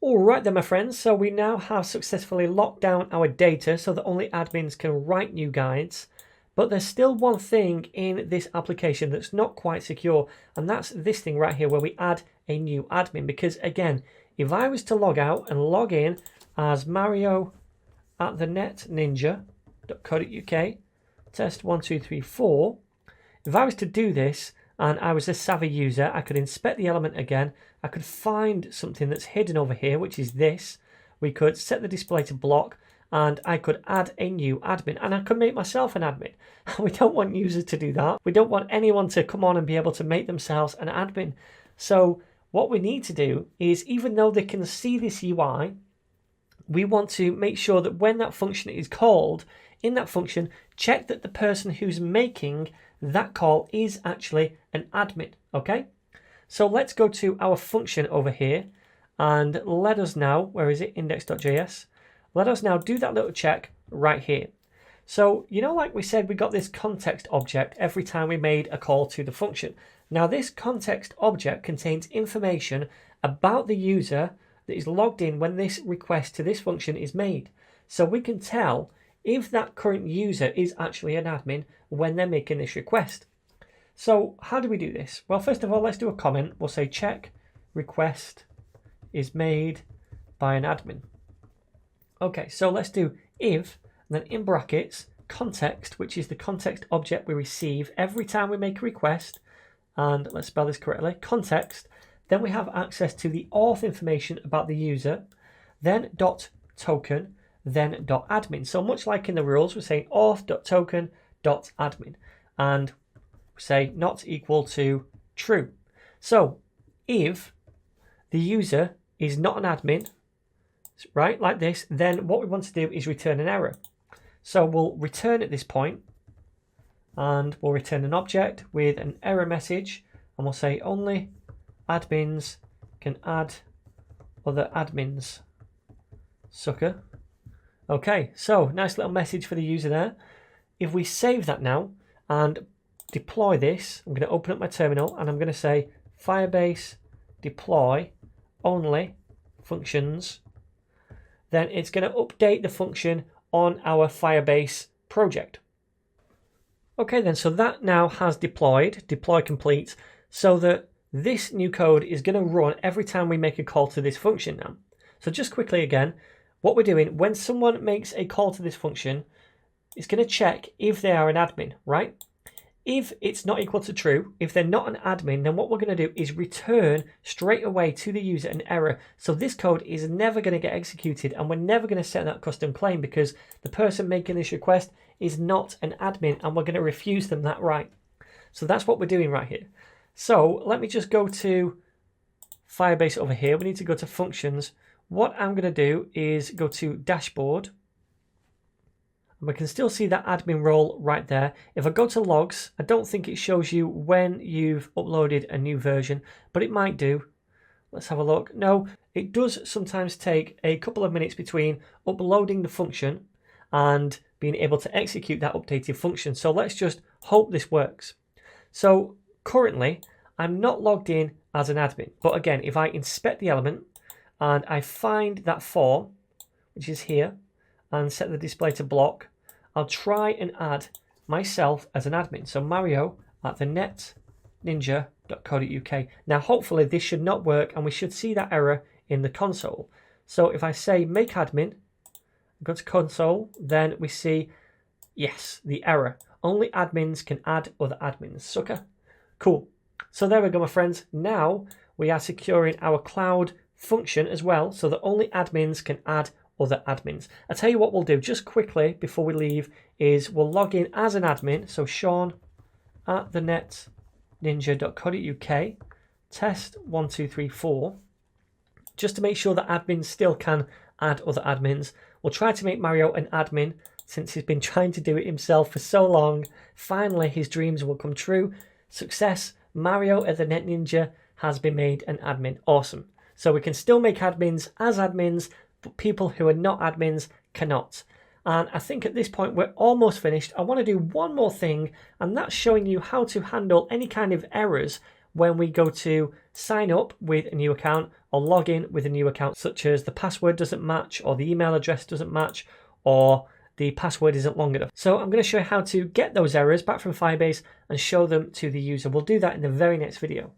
All right then, my friends, so we now have successfully locked down our data so that only admins can write new guides. But there's still one thing in this application that's not quite secure, and that's this thing right here where we add a new admin. Because again, if I was to log out and log in as Mario at the netninja.co.uk, test 1, 2, 3, 4, if I was to do this and I was a savvy user, I could inspect the element again. I could find something that's hidden over here, which is this. We could set the display to block, and I could add a new admin, and I could make myself an admin. We don't want users to do that. We don't want anyone to come on and be able to make themselves an admin. So what we need to do is, even though they can see this UI, we want to make sure that when that function is called, in that function, check that the person who's making that call is actually an admin, okay? So let's go to our function over here, and let us now, where is it, index.js, let us now do that little check right here. So, you know, like we said, we got this context object every time we made a call to the function. Now this context object contains information about the user that is logged in when this request to this function is made. So we can tell if that current user is actually an admin when they're making this request. So how do we do this? Well, first of all, let's do a comment. We'll say check request is made by an admin. Okay, so let's do if, and then in brackets, context, which is the context object we receive every time we make a request, and let's spell this correctly, context, then we have access to the auth information about the user, then .token, then .admin. So much like in the rules, we're saying auth.token.admin, and say not equal to true. So if the user is not an admin, right, like this, then what we want to do is return an error. So we'll return at this point, and we'll return an object with an error message, and we'll say only admins can add other admins. Sucker. Okay, so nice little message for the user there. If we save that now and deploy this, I'm going to open up my terminal and I'm going to say Firebase deploy only functions. Then it's going to update the function on our Firebase project. Okay then, so that now has deploy complete, so that this new code is going to run every time we make a call to this function now. So just quickly again, what we're doing, when someone makes a call to this function, it's going to check if they are an admin, right? If it's not equal to true, if they're not an admin, then what we're going to do is return straight away to the user an error. So this code is never going to get executed, and we're never going to set that custom claim because the person making this request is not an admin, and we're going to refuse them that right. So that's what we're doing right here. So let me just go to Firebase over here. We need to go to functions. What I'm going to do is go to dashboard. We can still see that admin role right there. If I go to logs, I don't think it shows you when you've uploaded a new version, but it might do. Let's have a look. No, it does sometimes take a couple of minutes between uploading the function and being able to execute that updated function. So let's just hope this works. So currently, I'm not logged in as an admin. But again, if I inspect the element and I find that form, which is here, and set the display to block, I'll try and add myself as an admin. So Mario at the netninja.co.uk. Now, hopefully this should not work and we should see that error in the console. So if I say make admin, go to console, then we see, yes, the error. Only admins can add other admins. Sucker. Cool. So there we go, my friends. Now we are securing our cloud function as well, so that only admins can add other admins. I'll tell you what we'll do just quickly before we leave is we'll log in as an admin. So Sean at the netninja.co.uk, test 1, 2, 3, 4, just to make sure that admins still can add other admins. We'll try to make Mario an admin since he's been trying to do it himself for so long. Finally, his dreams will come true. Success, Mario at the NetNinja has been made an admin. Awesome. So we can still make admins as admins, but people who are not admins cannot. And I think at this point we're almost finished. I want to do one more thing, and that's showing you how to handle any kind of errors when we go to sign up with a new account or log in with a new account, such as the password doesn't match or the email address doesn't match or the password isn't long enough. So I'm going to show you how to get those errors back from Firebase and show them to the user. We'll do that in the very next video.